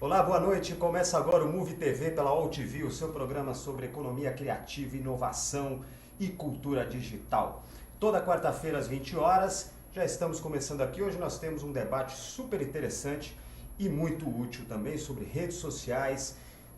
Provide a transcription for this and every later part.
Olá, boa noite. Começa agora o Move TV pela All TV, o seu programa sobre economia criativa, inovação e cultura digital. Toda quarta-feira às 20 horas, já estamos começando aqui. Hoje nós temos um debate super interessante e muito útil também sobre redes sociais.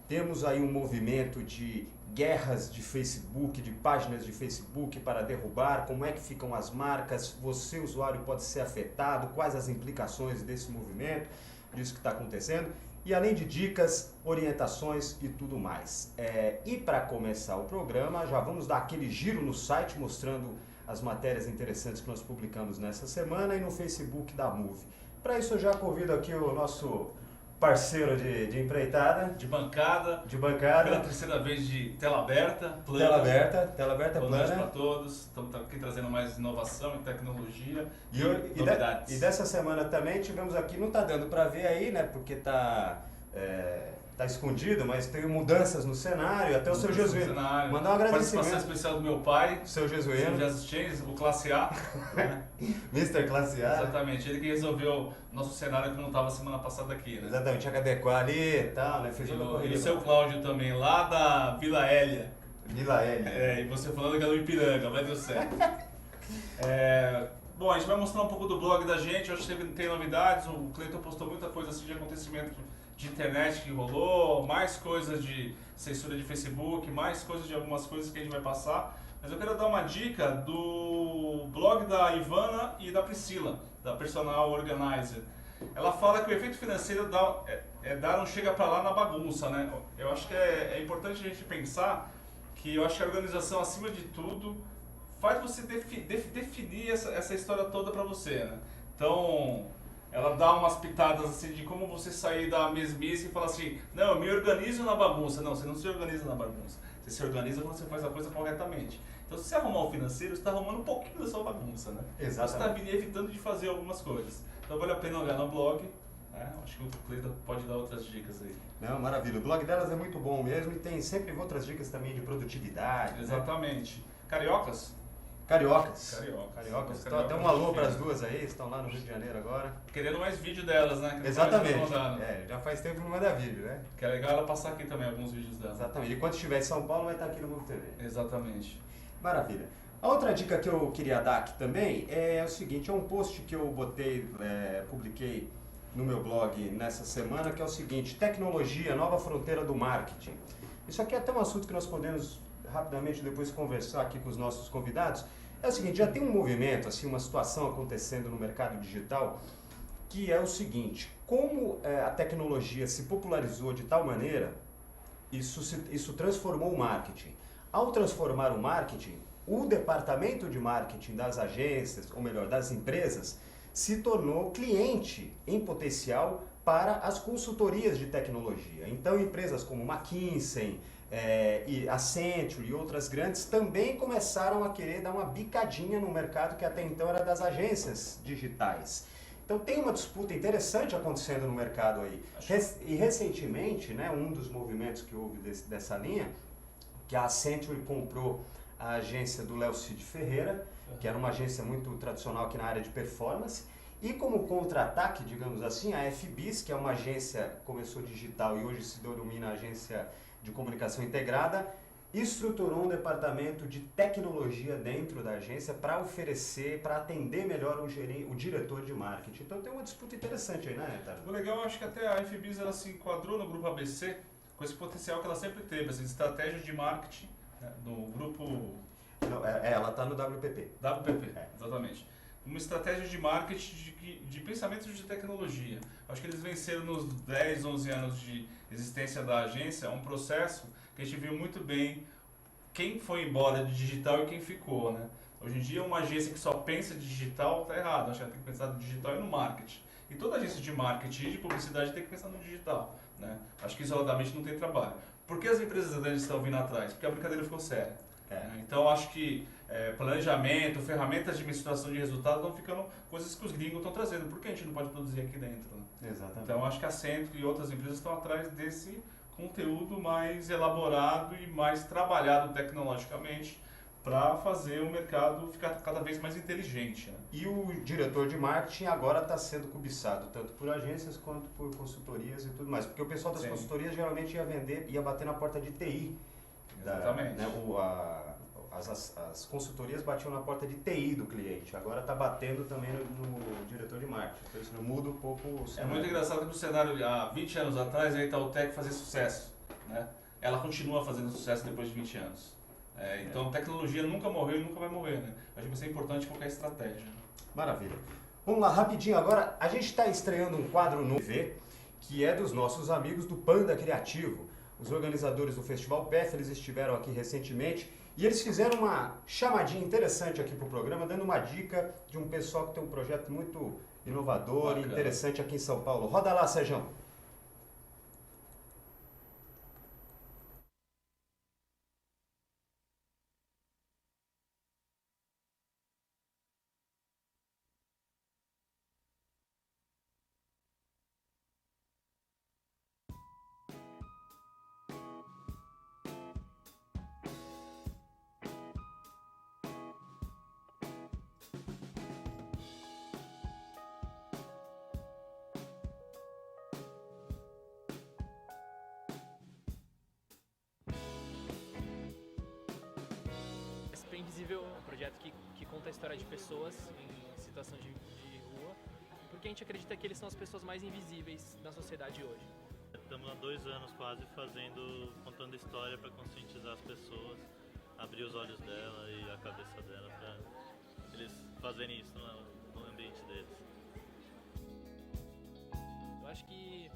Temos aí um movimento de guerras de Facebook, de páginas de Facebook para derrubar, como é que ficam as marcas, você usuário pode ser afetado, quais as implicações desse movimento, disso que está acontecendo. E além de dicas, orientações e tudo mais. E para começar o programa, já vamos dar aquele giro no site mostrando as matérias interessantes que nós publicamos nessa semana e no Facebook da Move. Para isso eu já convido aqui o nosso parceiro de empreitada. De bancada. Pela terceira vez de tela aberta, plana. Tela aberta Boa plana. noite para todos. Estamos aqui trazendo mais inovação e tecnologia e novidades. E dessa semana também tivemos aqui, não está dando para ver aí, né? Porque tá escondido, mas tem mudanças no cenário, até o seu Jesuíno. Mandar um agradecimento. Participação especial do meu pai, seu Jesuíno. Jesus Chains, o Classe A. Né? Mr. Classe A. Exatamente, ele que resolveu nosso cenário que não estava semana passada aqui, né? Exatamente, tinha que adequar ali e tal, né? Fez e o seu Cláudio também, lá da Vila Hélia. Vila Hélia. E você falando que é do Ipiranga, mas deu certo. Bom, a gente vai mostrar um pouco do blog da gente, hoje tem novidades, o Cleiton postou muita coisa assim de acontecimento de internet que rolou, mais coisas de censura de Facebook, mais coisas de algumas coisas que a gente vai passar. Mas eu quero dar uma dica do blog da Ivana e da Priscila, da Personal Organizer. Ela fala que o efeito financeiro dar um chega pra lá na bagunça, né? Eu acho que é importante a gente pensar que eu acho que a organização, acima de tudo, faz você definir essa história toda pra você, né? Então, ela dá umas pitadas assim de como você sair da mesmice e falar assim, não, eu me organizo na bagunça. Não, você não se organiza na bagunça. Você se organiza quando você faz a coisa corretamente. Então, se você arrumar o financeiro, você está arrumando um pouquinho da sua bagunça, né? Exatamente. Você está evitando de fazer algumas coisas. Então, vale a pena olhar no blog. Acho que o Cleiton pode dar outras dicas aí. Não, maravilha. O blog delas é muito bom mesmo e tem sempre outras dicas também de produtividade. Exatamente. Né? Cariocas? Cariocas. Então, até um alô para as duas aí, estão lá no Rio de Janeiro agora. Querendo mais vídeo delas, né? Que Exatamente. Já faz tempo que não manda vídeo, né? Que é legal ela passar aqui também alguns vídeos dela. Exatamente. E quando estiver em São Paulo vai estar aqui no Move TV. Exatamente. Maravilha. A outra dica que eu queria dar aqui também é o seguinte, é um post que eu publiquei no meu blog nessa semana, que é o seguinte, tecnologia, nova fronteira do marketing. Isso aqui é até um assunto que nós podemos rapidamente depois conversar aqui com os nossos convidados. É o seguinte, já tem um movimento, assim, uma situação acontecendo no mercado digital, que é o seguinte, como a tecnologia se popularizou de tal maneira, isso transformou o marketing. Ao transformar o marketing, o departamento de marketing das agências, ou melhor, das empresas, se tornou cliente em potencial para as consultorias de tecnologia. Então, empresas como McKinsey, e Accenture e outras grandes também começaram a querer dar uma bicadinha no mercado que até então era das agências digitais. Então tem uma disputa interessante acontecendo no mercado aí. E recentemente, né, um dos movimentos que houve dessa linha, que a Accenture comprou a agência do Léo Cid Ferreira, que era uma agência muito tradicional aqui na área de performance, e como contra-ataque, digamos assim, a FBIS, que é uma agência que começou digital e hoje se denomina agência de comunicação integrada, estruturou um departamento de tecnologia dentro da agência para oferecer, para atender melhor o diretor de marketing. Então tem uma disputa interessante aí, né, Tarso? O legal, eu acho que até a FBIS ela se enquadrou no grupo ABC com esse potencial que ela sempre teve, essa estratégia de marketing, né, no grupo... Não, ela está no WPP. WPP, exatamente. Uma estratégia de marketing de pensamentos de tecnologia. Acho que eles venceram nos 10, 11 anos de existência da agência um processo que a gente viu muito bem quem foi embora de digital e quem ficou, né? Hoje em dia, uma agência que só pensa digital está errado. Acho que ela tem que pensar no digital e no marketing. E toda agência de marketing e de publicidade tem que pensar no digital, né? Acho que isoladamente não tem trabalho. Por que as empresas grandes estão vindo atrás? Porque a brincadeira ficou séria. Então, acho que planejamento, ferramentas de mensuração de resultados estão ficando coisas que os gringos estão trazendo. Por que a gente não pode produzir aqui dentro? Né? Exatamente. Então, acho que a Accenture e outras empresas estão atrás desse conteúdo mais elaborado e mais trabalhado tecnologicamente para fazer o mercado ficar cada vez mais inteligente. Né? E o diretor de marketing agora está sendo cobiçado, tanto por agências quanto por consultorias e tudo mais. Porque o pessoal das Sim. consultorias geralmente ia bater na porta de TI. Exatamente. As consultorias batiam na porta de TI do cliente, agora está batendo também no diretor de marketing. Então isso não muda um pouco o É cenário. muito engraçado que no cenário, há 20 anos atrás, a Itautec fazia sucesso. Né? Ela continua fazendo sucesso depois de 20 anos. Então, tecnologia nunca morreu e nunca vai morrer. Né? Acho que vai ser importante qualquer estratégia. Maravilha. Vamos lá, rapidinho agora. A gente está estreando um quadro no TV, que é dos nossos amigos do Panda Criativo. Os organizadores do Festival PEF, eles estiveram aqui recentemente e eles fizeram uma chamadinha interessante aqui para o programa, dando uma dica de um pessoal que tem um projeto muito inovador e interessante aqui em São Paulo. Roda lá, Sérgio. SP Invisível é um projeto que conta a história de pessoas em situação de rua, porque a gente acredita que eles são as pessoas mais invisíveis na sociedade hoje. Estamos há 2 anos quase contando história para conscientizar as pessoas, abrir os olhos dela e a cabeça dela para eles fazerem isso no ambiente deles. Eu acho que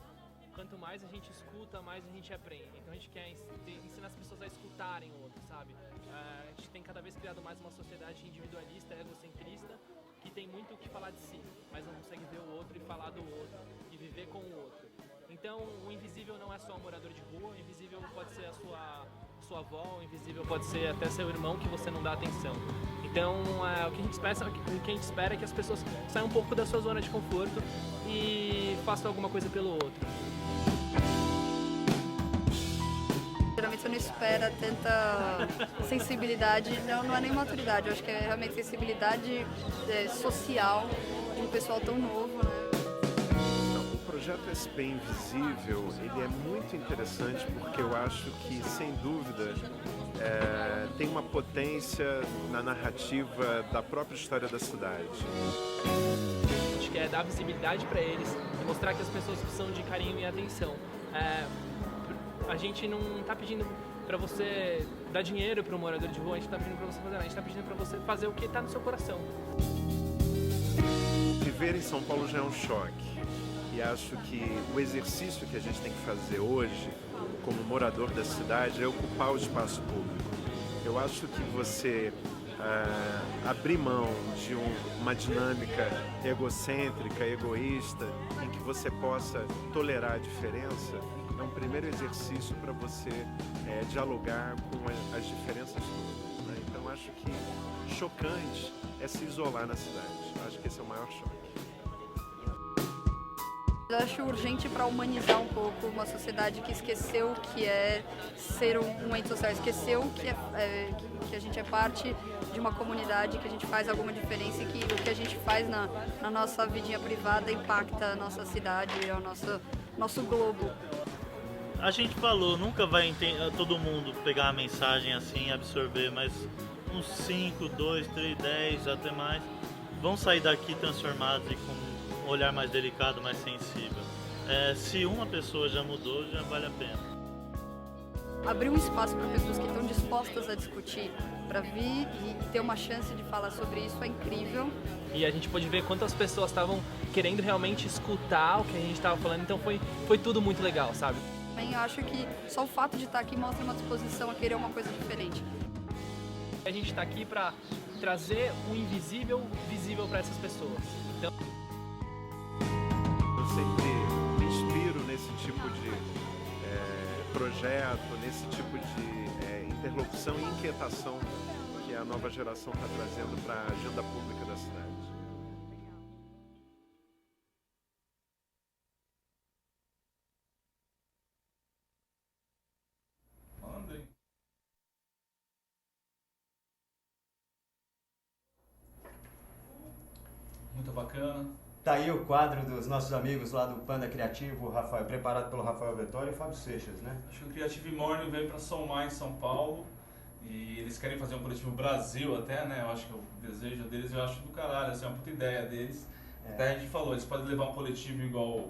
quanto mais a gente escuta, mais a gente aprende. Então a gente quer ensinar as pessoas a escutarem o outro, sabe? A gente tem cada vez criado mais uma sociedade individualista, egocentrista, que tem muito o que falar de si, mas não consegue ver o outro e falar do outro, e viver com o outro. Então o invisível não é só um morador de rua, o invisível pode ser a sua avó, o invisível pode ser até seu irmão que você não dá atenção. Então o que a gente espera é que as pessoas saiam um pouco da sua zona de conforto e façam alguma coisa pelo outro. Geralmente você não espera tanta sensibilidade, não é nem maturidade, eu acho que é realmente sensibilidade social de um pessoal tão novo, né? O projeto SP Invisível, ele é muito interessante porque eu acho que, sem dúvida, tem uma potência na narrativa da própria história da cidade. A gente quer dar visibilidade para eles e mostrar que as pessoas precisam de carinho e atenção. A gente não está pedindo para você dar dinheiro para um morador de rua, a gente está pedindo para você fazer nada, a gente está pedindo para você fazer o que está no seu coração. Viver em São Paulo já é um choque. E acho que o exercício que a gente tem que fazer hoje, como morador da cidade, é ocupar o espaço público. Eu acho que você abrir mão de uma dinâmica egocêntrica, egoísta, em que você possa tolerar a diferença, é um primeiro exercício para você dialogar com as diferenças todas. Né? Então acho que chocante é se isolar na cidade. Acho que esse é o maior choque. Eu acho urgente para humanizar um pouco uma sociedade que esqueceu o que é ser um ente social, esqueceu que a gente é parte de uma comunidade, que a gente faz alguma diferença e que o que a gente faz na nossa vidinha privada impacta a nossa cidade, o nosso globo. A gente falou, nunca vai todo mundo pegar a mensagem assim e absorver, mas uns 5, 2, 3, 10, até mais, vão sair daqui transformados e com um olhar mais delicado, mais sensível. Se uma pessoa já mudou, já vale a pena. Abrir um espaço para pessoas que estão dispostas a discutir, para vir e ter uma chance de falar sobre isso é incrível. E a gente pôde ver quantas pessoas estavam querendo realmente escutar o que a gente estava falando, então foi tudo muito legal, sabe? Eu acho que só o fato de estar aqui mostra uma disposição a querer uma coisa diferente. A gente está aqui para trazer o invisível visível para essas pessoas. Então... Eu sempre me inspiro nesse tipo de projeto, nesse tipo de interlocução e inquietação que a nova geração está trazendo para a agenda pública da cidade. bacana. Tá aí o quadro dos nossos amigos lá do Panda Criativo, Rafael, preparado pelo Rafael Vettori e Fábio Seixas, né? Acho que o Creative Morning veio para somar em São Paulo e eles querem fazer um coletivo Brasil até, né? Eu acho que o desejo deles, eu acho do caralho, assim, é uma puta ideia deles. Até a gente falou, eles podem levar um coletivo igual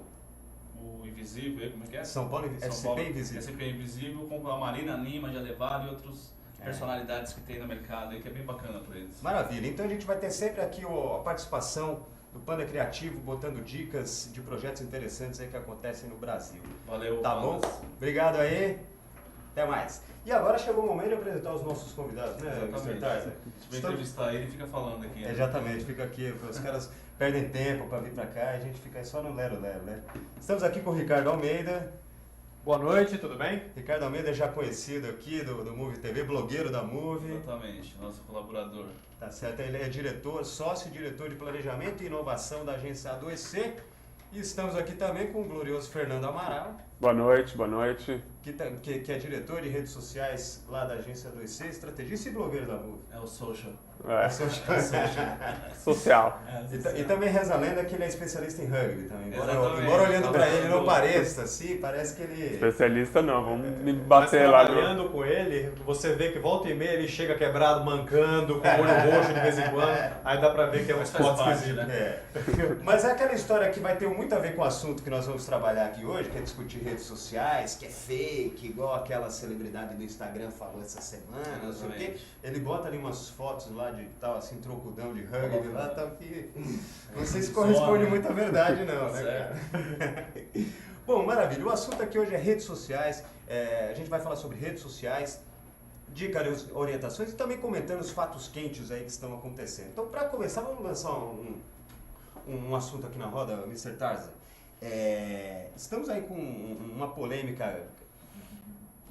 o Invisível, como é que é? São Paulo, SCP Invisível. SCP Invisível, com a Marina Lima já levaram e outras personalidades que tem no mercado aí, que é bem bacana para eles. Maravilha, então a gente vai ter sempre aqui a participação do Panda Criativo, botando dicas de projetos interessantes aí que acontecem no Brasil. Valeu, tá Pandas. bom? Obrigado aí, até mais. E agora chegou o momento de apresentar os nossos convidados, né, Mr. Exatamente. Tarza? Se vai entrevistar ele, fica falando aqui. Né? Exatamente, fica aqui, os caras perdem tempo para vir para cá e a gente fica aí só no lero-lero, né? Estamos aqui com o Ricardo Almeida. Boa noite, tudo bem? Ricardo Almeida é já conhecido aqui do Move TV, blogueiro da Move. Exatamente, nosso colaborador. Tá certo, ele é diretor, sócio-diretor de planejamento e inovação da agência A2C. E estamos aqui também com o glorioso Fernando Amaral. Boa noite, boa noite. Que é diretor de redes sociais lá da agência A2C, estrategista e blogueiro da Move. É o social. Social. E também reza a lenda que ele é especialista em rugby também. Exatamente. Embora olhando para ele não pareça assim, parece que ele... Especialista não, vamos me Mas bater lá. trabalhando com ele, você vê que volta e meia ele chega quebrado, mancando, com o olho roxo de vez em quando, aí dá pra ver que é um Mas faz esporte parte, esquisito. né? Mas é aquela história que vai ter muito a ver com o assunto que nós vamos trabalhar aqui hoje, que é discutir redes sociais, que é fake, igual aquela celebridade do Instagram falou essa semana, não sei o quê. Ele bota ali umas fotos lá de tal, assim, trocudão de rugby lá, tal, que não sei se corresponde muito à verdade não, né, cara? Bom, maravilha. O assunto aqui hoje é redes sociais. A gente vai falar sobre redes sociais, dicas, orientações e também comentando os fatos quentes aí que estão acontecendo. Então, para começar, vamos lançar um assunto aqui na roda, Mr. Tarza. Estamos aí com uma polêmica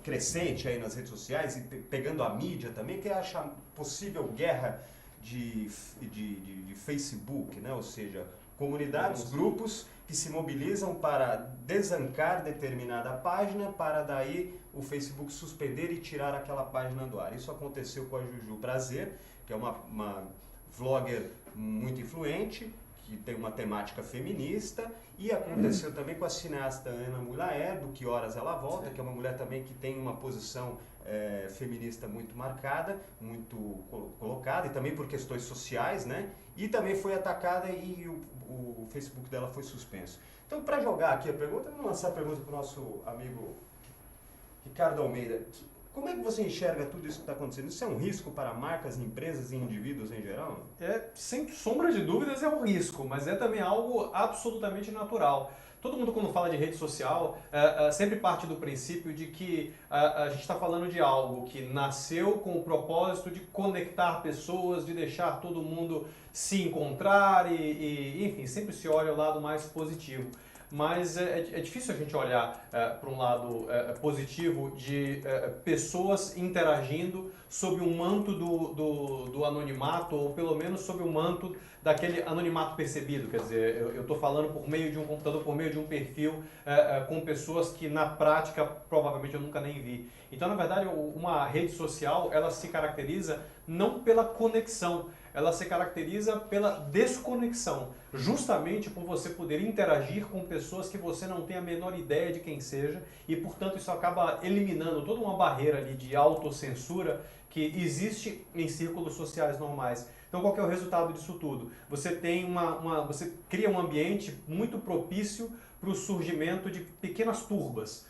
crescente aí nas redes sociais e pegando a mídia também, que é a possível guerra de Facebook, né? Ou seja, comunidades, grupos que se mobilizam para desancar determinada página para daí o Facebook suspender e tirar aquela página do ar. Isso aconteceu com a Juju Prazer, que é uma vlogger muito influente, que tem uma temática feminista, e aconteceu também com a cineasta Ana Mulaer, do Que Horas Ela Volta, que é uma mulher também que tem uma posição feminista muito marcada, muito colocada, e também por questões sociais, né? E também foi atacada e o Facebook dela foi suspenso. Então, para jogar aqui a pergunta, vamos lançar a pergunta para o nosso amigo Ricardo Almeida. Como é que você enxerga tudo isso que está acontecendo? Isso é um risco para marcas, empresas e indivíduos em geral? Sem sombra de dúvidas é um risco, mas é também algo absolutamente natural. Todo mundo, quando fala de rede social, sempre parte do princípio de que a gente está falando de algo que nasceu com o propósito de conectar pessoas, de deixar todo mundo se encontrar e enfim, sempre se olha o lado mais positivo. Mas é difícil a gente olhar para um lado positivo de pessoas interagindo sob um manto do anonimato, ou pelo menos sob o manto daquele anonimato percebido. Quer dizer, eu estou falando por meio de um computador, por meio de um perfil, com pessoas que na prática provavelmente eu nunca nem vi. Então, na verdade, uma rede social, ela se caracteriza não pela conexão, ela se caracteriza pela desconexão, justamente por você poder interagir com pessoas que você não tem a menor ideia de quem seja e, portanto, isso acaba eliminando toda uma barreira ali de autocensura que existe em círculos sociais normais. Então, qual que é o resultado disso tudo? Você tem você cria um ambiente muito propício para o surgimento de pequenas turbas.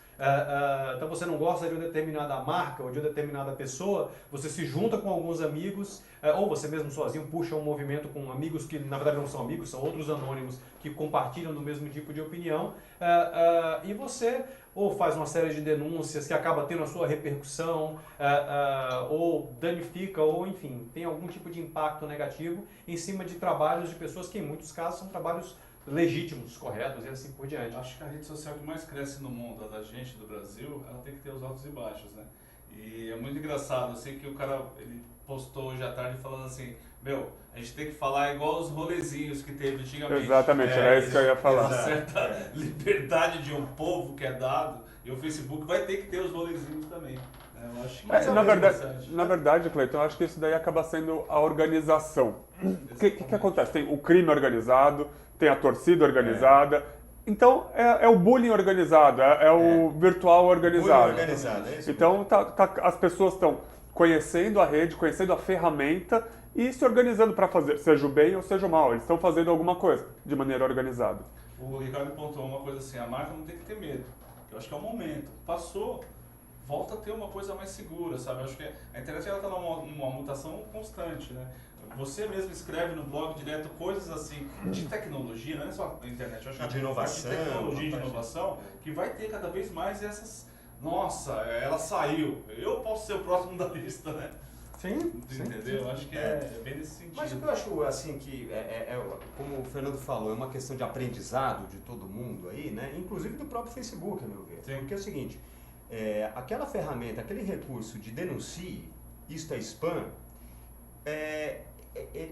Então você não gosta de uma determinada marca ou de uma determinada pessoa, você se junta com alguns amigos, ou você mesmo sozinho puxa um movimento com amigos que na verdade não são amigos, são outros anônimos que compartilham do mesmo tipo de opinião, e você ou faz uma série de denúncias que acaba tendo a sua repercussão, ou danifica, ou enfim, tem algum tipo de impacto negativo em cima de trabalhos de pessoas que em muitos casos são trabalhos legítimos, corretos e assim por diante. Acho que a rede social que mais cresce no mundo, a da gente, do Brasil, ela tem que ter os altos e baixos, né? E é muito engraçado, eu sei que o cara, ele postou hoje à tarde falando assim, a gente tem que falar igual os rolezinhos que teve antigamente. Exatamente, era isso que eu ia falar. Uma certa liberdade de um povo que é dado, e o Facebook vai ter que ter os rolezinhos também. Eu acho que Na verdade, Cleiton, eu acho que isso daí acaba sendo a organização. O que acontece? Tem o crime organizado, tem a torcida organizada. Então, é o bullying organizado, é o virtual organizado. Bullying organizado, é isso. Então, as pessoas estão conhecendo a rede, conhecendo a ferramenta e se organizando para fazer, seja o bem ou seja o mal. Eles estão fazendo alguma coisa de maneira organizada. O Ricardo pontuou uma coisa assim, a marca não tem que ter medo. Eu acho que é o momento. Passou, volta a ter uma coisa mais segura, sabe? Eu acho que a internet está numa mutação constante, né? Você mesmo escreve no blog direto coisas assim de tecnologia, não é só a internet, eu acho que de inovação, de tecnologia, de inovação, que vai ter cada vez mais essas. Nossa, ela saiu, eu posso ser o próximo da lista, né? Sim. Entendeu? Eu acho que é bem nesse sentido. Mas o que eu acho, assim, que como o Fernando falou, é uma questão de aprendizado de todo mundo aí, né? Inclusive do próprio Facebook, a meu ver. Sim. Porque é o seguinte, aquela ferramenta, aquele recurso de denuncie, isto é spam,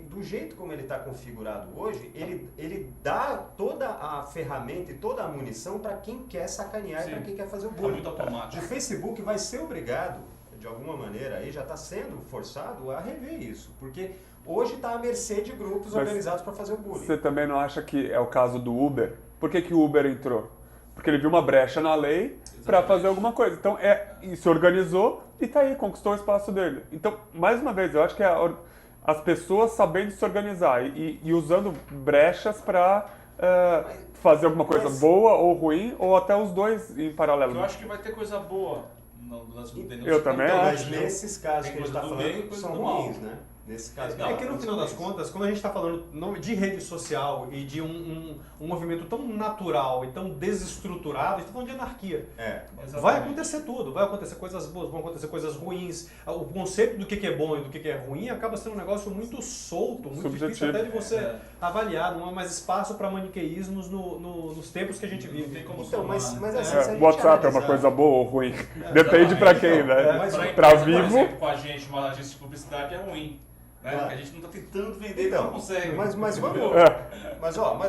do jeito como ele está configurado hoje, ele dá toda a ferramenta e toda a munição para quem quer sacanear e para quem quer fazer o bullying. Muito automático. O Facebook vai ser obrigado, de alguma maneira, aí já está sendo forçado a rever isso, porque hoje está à mercê de grupos organizados para fazer o bullying. Você também não acha que é o caso do Uber? Por que o Uber entrou? Porque ele viu uma brecha na lei para fazer alguma coisa. Então, e se organizou e está aí, conquistou o espaço dele. Então, mais uma vez, eu acho que as pessoas sabendo se organizar e usando brechas para fazer alguma coisa boa ou ruim, ou até os dois em paralelo. Eu acho que vai ter coisa boa nas denúncias. Eu também Então, acho. mas nesses casos que a gente está falando, são ruins, né? Nesse caso, É que no final das contas, quando a gente está falando de rede social e de um movimento tão natural e tão desestruturado, a gente está falando de anarquia. Vai acontecer tudo, vai acontecer coisas boas, vão acontecer coisas ruins. O conceito do que é bom e do que é ruim acaba sendo um negócio muito solto, muito difícil até de você avaliar. Não há mais espaço para maniqueísmos nos tempos que a gente vive. Não tem como então, mas assim, se a gente WhatsApp é uma analisar- coisa boa ou ruim? Depende para quem, né? Para Por vivo. exemplo, com a gente, uma agência de publicidade é ruim. Né? Porque a gente não está tentando vender, Então, não consegue. mas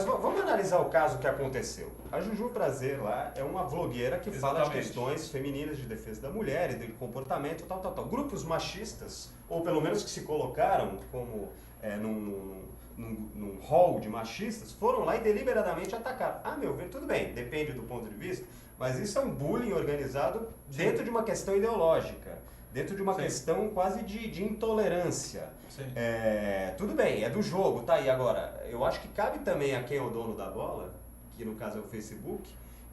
vamos analisar o caso que aconteceu. A Juju Prazer lá é uma blogueira que fala de Exatamente. questões femininas de defesa da mulher e de comportamento, tal. Grupos machistas, ou pelo menos que se colocaram como num hall de machistas, foram lá e deliberadamente atacaram. A meu ver, tudo bem, depende do ponto de vista, mas isso é um bullying organizado dentro de uma questão ideológica. Dentro de uma questão quase de intolerância. Tudo bem, é do jogo, tá aí. Agora, eu acho que cabe também a quem é o dono da bola, que no caso é o Facebook,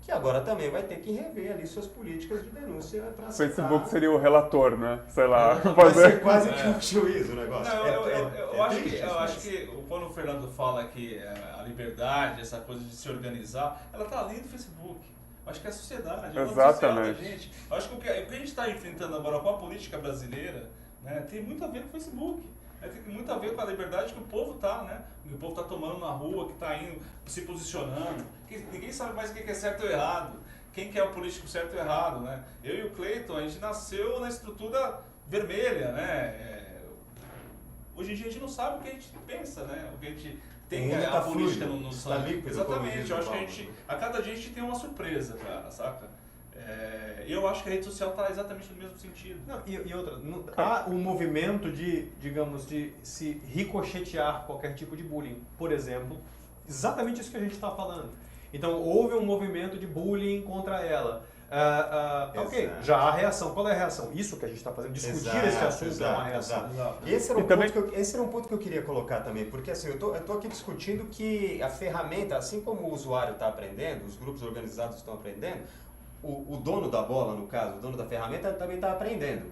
que agora também vai ter que rever ali suas políticas de denúncia para O Facebook seria o relator, né? Sei lá. Vai ser quase que um juízo o negócio. Não, eu acho que quando o Fernando fala que a liberdade, essa coisa de se organizar, ela está ali no Facebook. Acho que é a sociedade, é o social da gente. Acho que o que a gente está enfrentando agora com a política brasileira, né, tem muito a ver com o Facebook. Né, tem muito a ver com a liberdade que o povo está, né? Que o povo está tomando na rua, que está indo, se posicionando. Ninguém sabe mais o que é certo ou errado. Quem que é o político certo ou errado, né? Eu e o Cleiton, a gente nasceu na estrutura vermelha, né? Hoje em dia a gente não sabe o que a gente pensa, né? O que a gente tem a política no sangue. Exatamente, eu acho que a cada dia a gente tem uma surpresa, cara, saca? Eu acho que a rede social está exatamente no mesmo sentido. Não, e outra, há um movimento de se ricochetear qualquer tipo de bullying. Por exemplo, exatamente isso que a gente está falando. Então, houve um movimento de bullying contra ela. Ok, já há reação. Qual é a reação? Isso que a gente está fazendo, discutir esse assunto é uma reação. Esse era um ponto que eu queria colocar também, porque assim, eu tô aqui discutindo que a ferramenta, assim como o usuário está aprendendo, os grupos organizados estão aprendendo, o dono da bola, no caso, o dono da ferramenta também está aprendendo.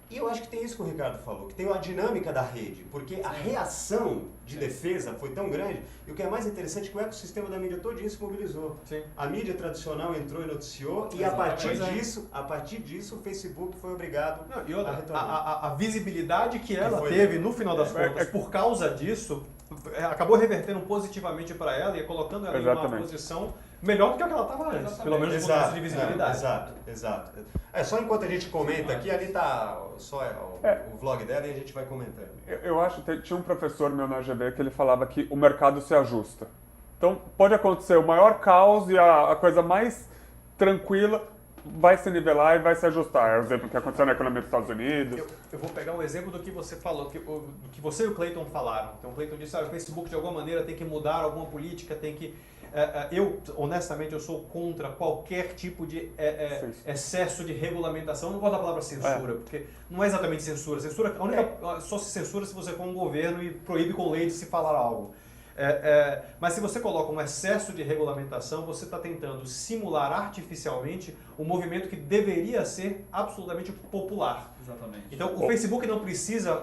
E eu acho que tem isso que o Ricardo falou, que tem a dinâmica da rede, porque a reação de defesa foi tão grande, e o que é mais interessante é que o ecossistema da mídia todinho se mobilizou. Sim. A mídia tradicional entrou e noticiou, e a partir disso o Facebook foi obrigado a retornar. A visibilidade que ela teve, no final das contas, por causa disso, acabou revertendo positivamente para ela e colocando ela em uma posição melhor do que a que ela estava antes, pelo menos do ponto de vista de visibilidade. Exato. Só enquanto a gente comenta aqui, ali está só o vlog dela e a gente vai comentando. Eu acho que tinha um professor meu na UGB que ele falava que o mercado se ajusta. Então, pode acontecer o maior caos e a coisa mais tranquila, vai se nivelar e vai se ajustar. É o exemplo que aconteceu na economia dos Estados Unidos. Eu vou pegar um exemplo do que você falou, do que você e o Clayton falaram. Então o Clayton disse, o Facebook de alguma maneira tem que mudar alguma política, tem que... Eu, honestamente, eu sou contra qualquer tipo de excesso de regulamentação. Eu não gosto da palavra censura, porque não é exatamente censura. Só se censura se você for um governo e proíbe com lei de se falar algo. Mas se você coloca um excesso de regulamentação, você está tentando simular artificialmente um movimento que deveria ser absolutamente popular. Exatamente. Então, o Facebook não precisa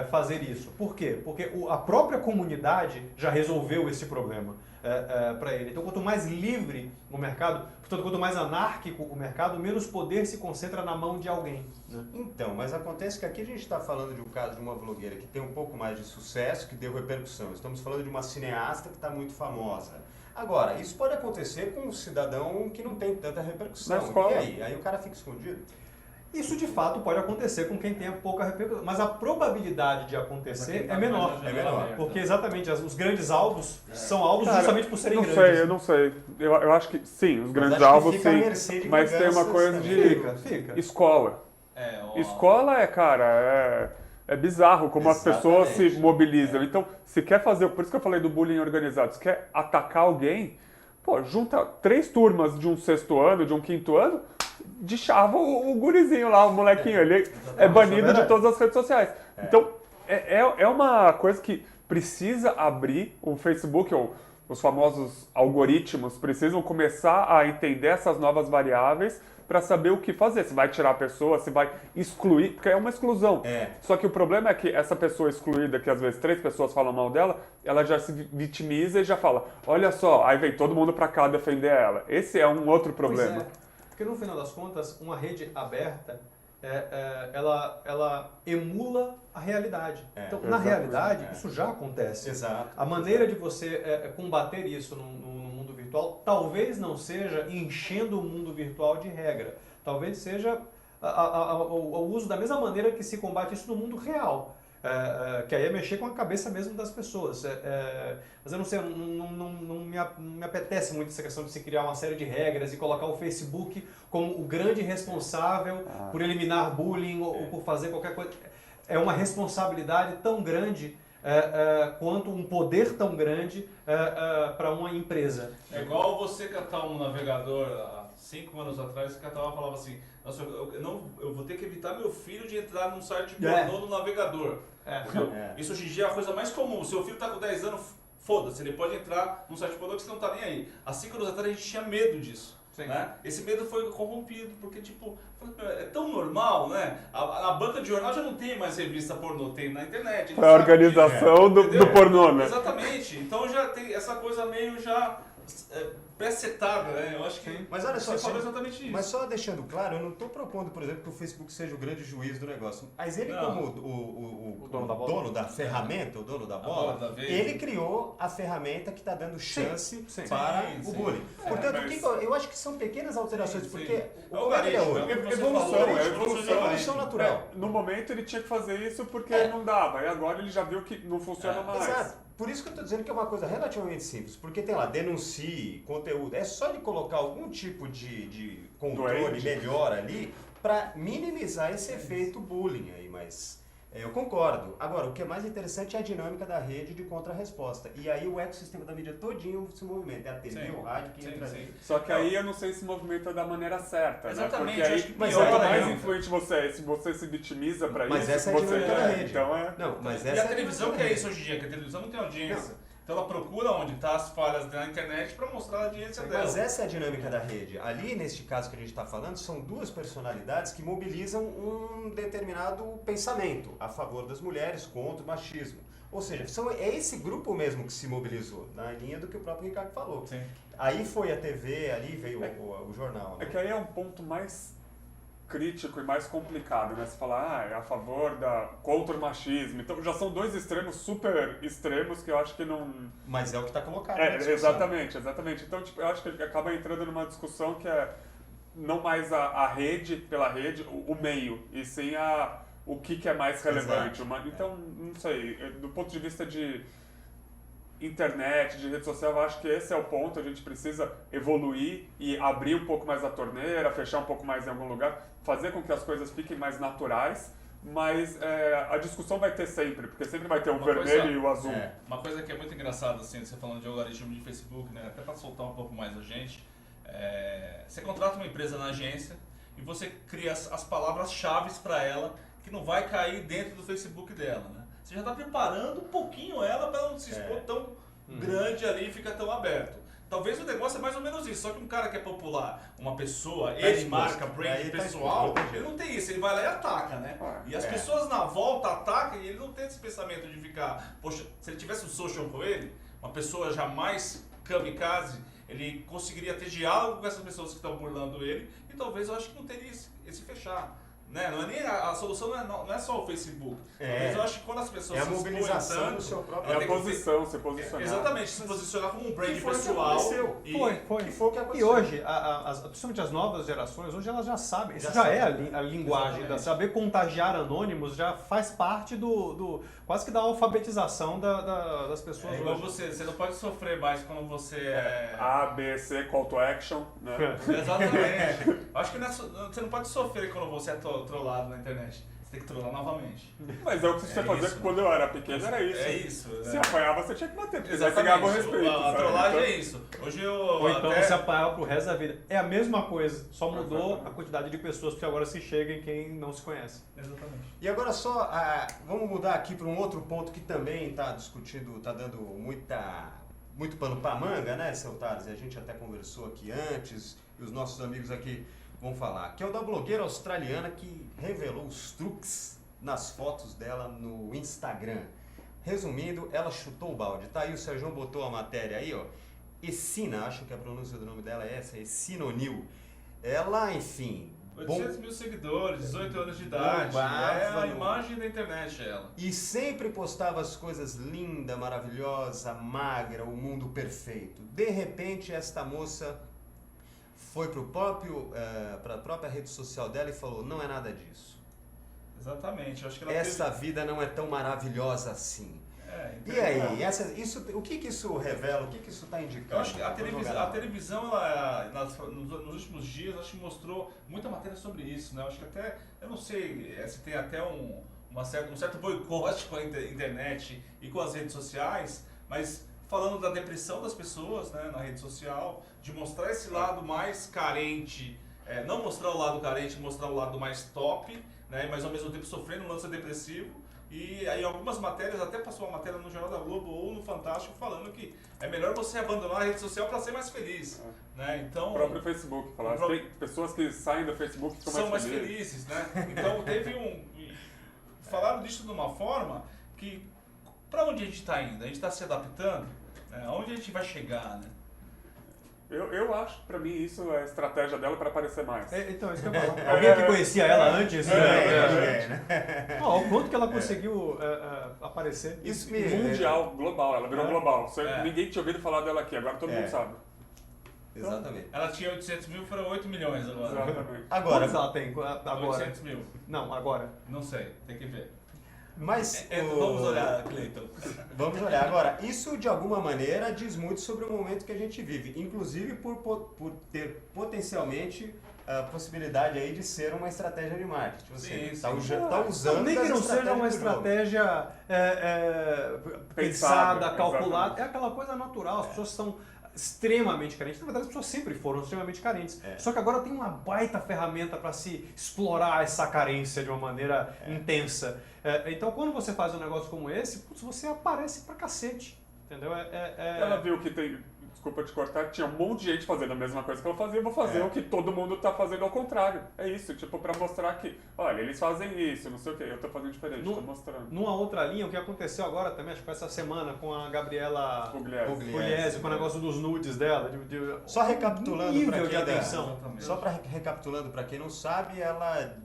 fazer isso. Por quê? Porque a própria comunidade já resolveu esse problema para ele. Então, quanto mais livre o mercado, portanto, quanto mais anárquico o mercado, menos poder se concentra na mão de alguém. Né? Então, mas acontece que aqui a gente está falando de um caso de uma blogueira que tem um pouco mais de sucesso, que deu repercussão. Estamos falando de uma cineasta que está muito famosa. Agora, isso pode acontecer com um cidadão que não tem tanta repercussão. Na escola. E aí? Aí o cara fica escondido? Isso de fato pode acontecer com quem tenha pouca repercussão, mas a probabilidade de acontecer é menor. É menor. Porque exatamente os grandes alvos são alvos justamente por serem não grandes. sei, eu não sei. Eu acho que sim, os grandes alvos sim. Mas tem uma coisa de Fica. escola. Escola é bizarro como as pessoas se mobilizam. Então, se quer fazer, por isso que eu falei do bullying organizado, se quer atacar alguém, pô, junta 3 turmas de um 6º ano, de um 5º ano, deixava o gurizinho lá, o molequinho, ele é banido de todas as redes sociais. Então, é uma coisa que precisa abrir o Facebook, ou os famosos algoritmos precisam começar a entender essas novas variáveis para saber o que fazer. Se vai tirar a pessoa, se vai excluir, porque é uma exclusão. Só que o problema é que essa pessoa excluída, que às vezes 3 pessoas falam mal dela, ela já se vitimiza e já fala, olha só, aí vem todo mundo para cá defender ela. Esse é um outro problema. Porque no final das contas, uma rede aberta, ela emula a realidade. Então, na realidade, isso já acontece. Exato. A maneira de você combater isso no mundo virtual talvez não seja enchendo o mundo virtual de regra. Talvez seja o uso da mesma maneira que se combate isso no mundo real. Que aí é mexer com a cabeça mesmo das pessoas. Mas eu não sei, não me apetece muito essa questão de se criar uma série de regras e colocar o Facebook como o grande responsável por eliminar bullying ou por fazer qualquer coisa. É uma responsabilidade tão grande quanto um poder tão grande para uma empresa. É igual você catar um navegador há 5 anos atrás, que catava e falava assim, nossa, eu vou ter que evitar meu filho de entrar num site pornô no navegador. Isso hoje em dia é a coisa mais comum. Seu filho está com 10 anos, foda-se, ele pode entrar num site pornô que você não está nem aí. Há 5 anos atrás a gente tinha medo disso. Né? Esse medo foi corrompido, porque tipo, é tão normal, né? A banca de jornal já não tem mais revista pornô, tem na internet. É a organização do pornô, né? Exatamente, então já tem essa coisa meio já pré-setada, né? Eu acho que mas olha só, você falou exatamente isso. Mas só deixando claro, eu não estou propondo, por exemplo, que o Facebook seja o grande juiz do negócio. Mas ele, como o dono da ferramenta, o dono da bola, ele criou a ferramenta que está dando chance para o bullying. Portanto, eu acho que são pequenas alterações, porque como é que ele é hoje? Evolução natural. No momento ele tinha que fazer isso porque não dava, e agora ele já viu que não funciona mais. Exato. Por isso que eu estou dizendo que é uma coisa relativamente simples, porque tem lá, denuncie, conteúdo, é só de colocar algum tipo de controle melhor ali para minimizar esse efeito bullying aí, mas eu concordo. Agora, o que é mais interessante é a dinâmica da rede de contra-resposta, e aí o ecossistema da mídia todinho se movimenta, é a TV, o rádio que entra ali. Só que aí eu não sei se movimenta da maneira certa, exatamente, né? Porque aí, mas quanto mais influente você é, se você se vitimiza para isso, mas essa é a dinâmica da rede. Então e a televisão que é isso hoje em dia, que a televisão não tem audiência. Então ela procura onde está as falhas da internet para mostrar a audiência dela. Mas essa é a dinâmica da rede. Ali, neste caso que a gente está falando, são 2 personalidades que mobilizam um determinado pensamento a favor das mulheres, contra o machismo. Ou seja, é esse grupo mesmo que se mobilizou, na linha do que o próprio Ricardo falou. Sim. Aí foi a TV, ali veio o jornal. Né? É que aí é um ponto mais crítico e mais complicado, né? Você fala, é a favor contra o machismo. Então já são 2 extremos super extremos que eu acho que não... Mas é o que está colocado. Exatamente. Então tipo, eu acho que acaba entrando numa discussão que é não mais a rede pela rede, o meio, e sim o que é mais relevante. Então, não sei, do ponto de vista de internet, de rede social, eu acho que esse é o ponto, a gente precisa evoluir e abrir um pouco mais a torneira, fechar um pouco mais em algum lugar, fazer com que as coisas fiquem mais naturais, mas a discussão vai ter sempre, porque sempre vai ter o vermelho e o azul. Uma coisa que é muito engraçada, assim, você falando de algoritmo de Facebook, né, até para soltar um pouco mais a gente, você contrata uma empresa na agência e você cria as palavras-chave para ela, que não vai cair dentro do Facebook dela, né? Você já está preparando um pouquinho ela para ela não se expor tão grande ali e ficar tão aberto. Talvez o negócio é mais ou menos isso, só que um cara que é popular, uma pessoa, ele marca brand pessoal, ele não tem isso, ele vai lá e ataca, né? E as pessoas na volta atacam e ele não tem esse pensamento de ficar, poxa, se ele tivesse um social com ele, uma pessoa jamais kamikaze, ele conseguiria ter diálogo com essas pessoas que estão burlando ele e talvez eu acho que não teria esse fechar. Né? Não é nem a solução não é só o Facebook. Mas eu acho que quando as pessoas a mobilização do seu próprio... É a posição, se posicionar. Exatamente, se posicionar como um brand pessoal. Foi o que aconteceu. E hoje, principalmente as novas gerações, hoje elas já sabem. Isso já é a linguagem. Saber contagiar anônimos já faz parte quase que da alfabetização das pessoas hoje. Igual você não pode sofrer mais quando você A, B, C, call to action, né? Exatamente. Acho que você não pode sofrer quando você é trollado na internet. Você tem que trollar novamente. Mas é o que você fazia quando eu era pequeno, era isso. É isso. Se apanhava, você tinha que bater, porque você Exatamente. ganhava o respeito. A trollagem é isso. Hoje Ou então você apanhava pro resto da vida. É a mesma coisa, só mudou a quantidade de pessoas que agora se chega em quem não se conhece. Exatamente. E agora só, vamos mudar aqui para um outro ponto que também está discutindo, está dando muito pano para manga, né, seu Thales? A gente até conversou aqui antes, e os nossos amigos aqui vão falar, que é o da blogueira australiana que revelou os truques nas fotos dela no Instagram. Resumindo, ela chutou o balde. Tá aí, o Sérgio botou a matéria aí, ó. Essina, acho que a pronúncia do nome dela é essa, Essina O'Neill. Ela, enfim... 800 mil seguidores, 18 anos de idade, é a imagem da internet ela. E sempre postava as coisas linda, maravilhosa, magra, o mundo perfeito. De repente, esta moça foi para a própria rede social dela e falou, não é nada disso. Exatamente. Eu acho que ela essa vida não é tão maravilhosa assim. E aí, o que isso revela, o que isso está indicando? Eu acho que a televisão ela, nos últimos dias, acho que mostrou muita matéria sobre isso, né? Eu acho que até, eu não sei se tem até um certo boicote com a internet e com as redes sociais, mas falando da depressão das pessoas, né, na rede social, de mostrar esse lado mais carente, não mostrar o lado carente, mostrar o lado mais top, né, mas ao mesmo tempo sofrendo um lance depressivo. E aí algumas matérias, até passou uma matéria no Jornal da Globo ou no Fantástico falando que é melhor você abandonar a rede social para ser mais feliz. Né? Então, o próprio Facebook, tem pessoas que saem do Facebook e são mais felizes. Né? Então teve falaram disso de uma forma que, para onde a gente está indo? A gente está se adaptando? Né? Aonde a gente vai chegar? Né? Eu acho, pra mim, isso é a estratégia dela para aparecer mais. Então, isso que eu ia falar. Alguém que conhecia ela antes? O quanto que ela conseguiu aparecer? Isso mundial, global, ela virou global. Ninguém tinha ouvido falar dela aqui, agora todo mundo sabe. Exatamente. Ela tinha 800 mil, foram 8 milhões agora. Exatamente. Agora, quantos ela tem agora? 800 mil. Não, agora. Não sei, tem que ver. Mas vamos olhar, Cleiton. Vamos olhar. Agora, isso de alguma maneira diz muito sobre o momento que a gente vive, inclusive por ter potencialmente a possibilidade aí de ser uma estratégia de marketing. Você está usando. Nem que não seja uma estratégia pensada, calculada, exatamente. É aquela coisa natural, as pessoas são extremamente carentes. Na verdade, as pessoas sempre foram extremamente carentes. Só que agora tem uma baita ferramenta para se explorar essa carência de uma maneira intensa. Então, quando você faz um negócio como esse, você aparece pra cacete. Entendeu? Ela viu que tem... Desculpa te cortar, tinha um monte de gente fazendo a mesma coisa que ela fazia, eu vou fazer o que todo mundo tá fazendo ao contrário. É isso, tipo, pra mostrar que, olha, eles fazem isso, não sei o que, eu tô fazendo diferente, tô mostrando. Numa outra linha, o que aconteceu agora também, acho que foi essa semana, com a Gabriela Pugliese, com o negócio dos nudes dela. Só recapitulando para quem atenção. Só recapitulando para quem não sabe, ela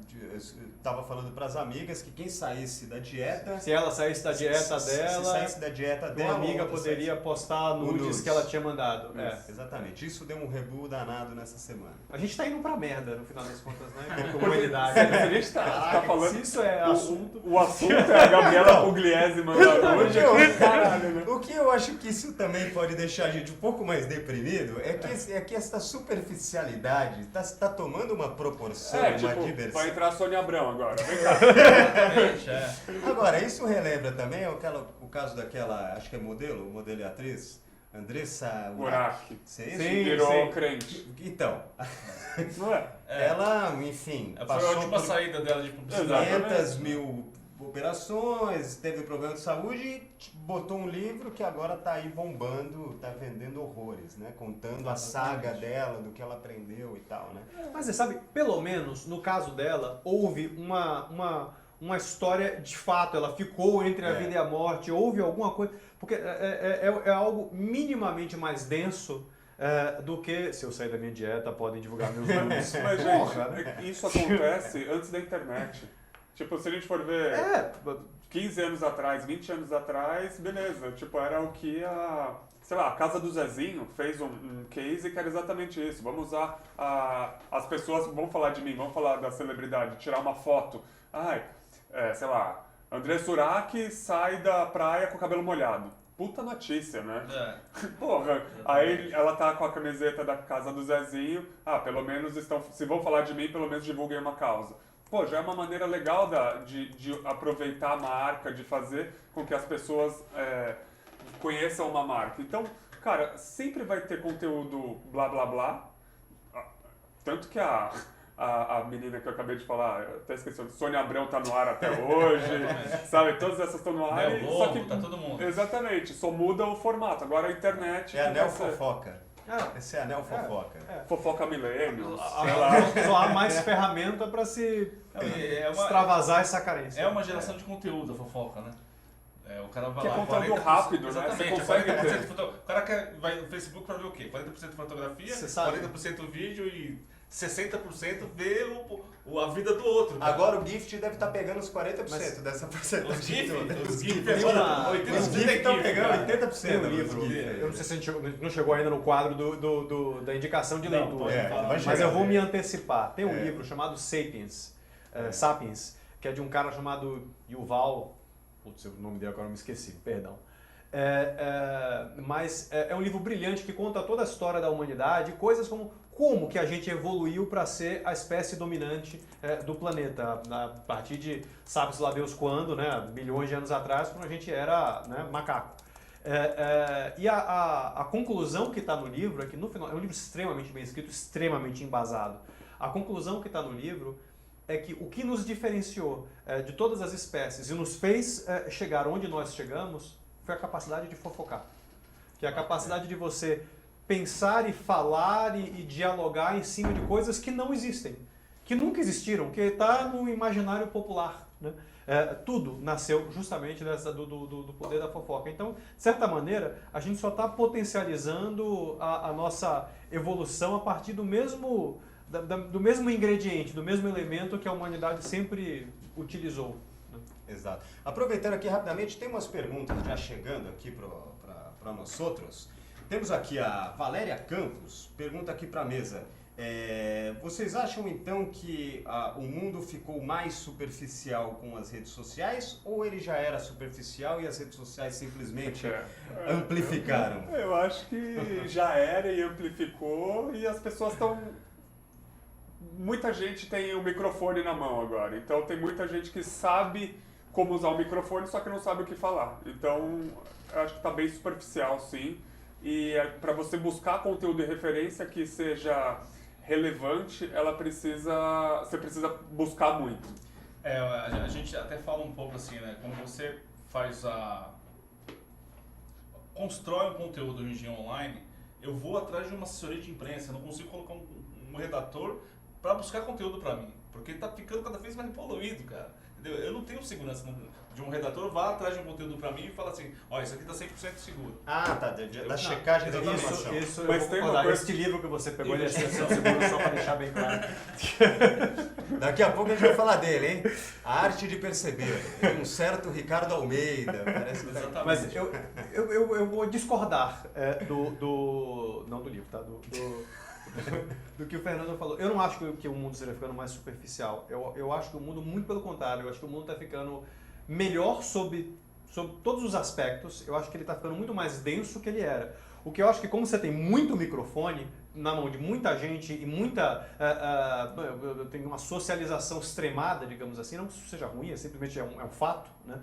estava falando para as amigas que quem saísse da dieta... Se ela saísse da dieta dela... Se saísse da dieta dela... Uma amiga poderia postar nudes que ela tinha demandado. Exatamente. Isso deu um rebu danado nessa semana. A gente tá indo pra merda, no final das contas, né? Como Se humanidade. a gente tá falando... Se isso é assunto... O assunto é a Gabriela Pugliese mandando hoje. Caralho, né? O que eu acho que isso também pode deixar a gente um pouco mais deprimido é que essa superficialidade tá tomando uma proporção, uma diversão. Vai entrar a Sônia Abrão agora. Vem cá. Exatamente, Agora, isso relembra também o caso daquela, acho que é modelo e atriz, Andressa Urach. Sim. Virou crente. Então, Não é? ela, enfim, Foi a passou última por saída dela de publicidade. 500 mil operações, teve problema de saúde e botou um livro que agora tá aí bombando, tá vendendo horrores, né? Contando a saga dela, do que ela aprendeu e tal, né? Mas você sabe, pelo menos no caso dela, houve uma história de fato, ela ficou entre a vida e a morte, houve alguma coisa, porque é algo minimamente mais denso do que, se eu sair da minha dieta, podem divulgar meus números. Mas, gente, isso acontece antes da internet. Tipo, se a gente for ver 15 anos atrás, 20 anos atrás, beleza. Tipo, era o que a Casa do Zezinho fez um case que era exatamente isso. Vamos usar as pessoas, vamos falar de mim, vamos falar da celebridade, tirar uma foto. Andressa Urach sai da praia com o cabelo molhado. Puta notícia, né? Porra, aí ela tá com a camiseta da Casa do Zezinho. Pelo menos se vão falar de mim, pelo menos divulguem uma causa. Pô, já é uma maneira legal de aproveitar a marca, de fazer com que as pessoas conheçam uma marca. Então, cara, sempre vai ter conteúdo blá blá blá. Tanto que a menina que eu acabei de falar, eu até esqueci, Sônia Abrão tá no ar até hoje, sabe? Todas essas estão no ar. Só que tá todo mundo. Exatamente, só muda o formato. Agora a internet... É a neofofoca. Esse é a neofofoca. Fofoca milênios. Só há mais ferramenta para se extravasar essa carência. É uma geração de conteúdo a fofoca, né? O cara vai que lá, é conteúdo rápido, né? Exatamente, Você consegue 40% o cara vai no Facebook para ver o quê? 40% fotografia, 40% vídeo e 60% ver a vida do outro. Cara. Agora o Gift deve estar pegando os 40% dessa porcentagem. Os GIF estão pegando 80% Tem um livro, eu não sei se a gente não chegou ainda no quadro da indicação de leitura, mas eu vou me antecipar. Tem um livro chamado Sapiens, que é de um cara chamado Yuval, putz, o nome dele agora eu me esqueci, perdão. Mas é um livro brilhante que conta toda a história da humanidade, coisas como que a gente evoluiu para ser a espécie dominante do planeta, a partir de sabe-se lá Deus quando, né, milhões de anos atrás, quando a gente era, né, macaco. E a conclusão que está no livro, é que no final, é um livro extremamente bem escrito, extremamente embasado. A conclusão que está no livro é que o que nos diferenciou de todas as espécies e nos fez chegar onde nós chegamos foi a capacidade de fofocar. Que é a capacidade de você pensar e falar e dialogar em cima de coisas que não existem, que nunca existiram, que está no imaginário popular, né? Tudo nasceu justamente do poder da fofoca. Então, de certa maneira, a gente só está potencializando a nossa evolução a partir do mesmo ingrediente, do mesmo elemento que a humanidade sempre utilizou. Né? Exato. Aproveitando aqui rapidamente, tem umas perguntas já chegando aqui para nós outros. Temos aqui a Valéria Campos, pergunta aqui para a mesa. Vocês acham então que o mundo ficou mais superficial com as redes sociais ou ele já era superficial e as redes sociais simplesmente amplificaram? Eu acho que já era e amplificou e as pessoas estão... Muita gente tem o microfone na mão agora, então tem muita gente que sabe como usar o microfone, só que não sabe o que falar. Então, eu acho que está bem superficial, sim. E para você buscar conteúdo de referência que seja relevante, você precisa buscar muito. A gente até fala um pouco assim, né? Quando você constrói um conteúdo hoje em dia online, eu vou atrás de uma assessoria de imprensa, eu não consigo colocar um redator para buscar conteúdo para mim, porque está ficando cada vez mais poluído, cara. entendeu? Eu não tenho segurança de um redator vá atrás de um conteúdo para mim e fala assim, ó, isso aqui tá 100% seguro. Ah, tá, da checagem da informação. Isso eu Mas vou tem uma concordar. coisa- Este livro que você pegou, ele é 100% seguro, só para deixar bem claro. Daqui a pouco a gente vai falar dele, hein? A arte de perceber. Tem um certo Ricardo Almeida. Parece que tá... Exatamente. Mas eu vou discordar não do livro, tá? Do que o Fernando falou. Eu não acho que o mundo esteja ficando mais superficial. Eu acho que o mundo, muito pelo contrário, eu acho que o mundo está ficando melhor sob todos os aspectos. Eu acho que ele está ficando muito mais denso que ele era. O que eu acho que como você tem muito microfone na mão de muita gente e tem uma socialização extremada, digamos assim, não que isso seja ruim, simplesmente é um fato, né?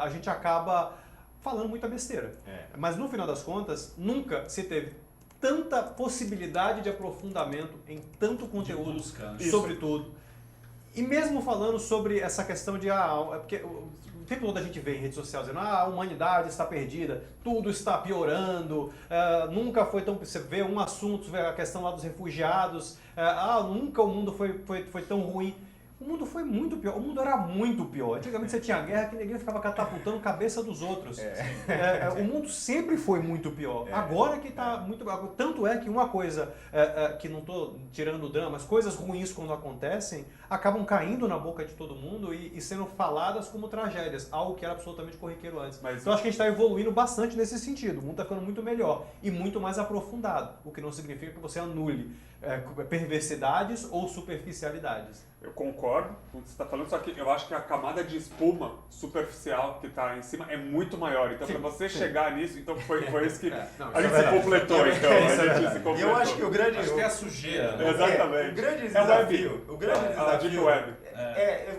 A gente acaba falando muita besteira. Mas no final das contas, nunca se teve tanta possibilidade de aprofundamento em tanto conteúdo, busca, né? sobre tudo. E mesmo falando sobre essa questão de porque o tempo todo a gente vê em rede social dizendo a humanidade está perdida, tudo está piorando, nunca foi tão... Você vê um assunto, vê a questão lá dos refugiados, nunca o mundo foi tão ruim. O mundo foi muito pior, o mundo era muito pior. Antigamente você tinha guerra que ninguém ficava catapultando a cabeça dos outros. O mundo sempre foi muito pior. Agora que está muito pior. Tanto é que uma coisa, que não estou tirando o drama, mas coisas ruins quando acontecem, acabam caindo na boca de todo mundo e sendo faladas como tragédias, algo que era absolutamente corriqueiro antes. Então acho que a gente está evoluindo bastante nesse sentido. O mundo está ficando muito melhor e muito mais aprofundado, o que não significa que você anule perversidades ou superficialidades. Eu concordo com o que você está falando, só que eu acho que a camada de espuma superficial que está em cima é muito maior. Então, para você chegar nisso, então foi isso que a gente se completou. Então, a gente se completou. Eu acho que o grande... Acho que é a sujeira, né? Exatamente. O grande É desafio... web. O grande A desafio... Deep Web.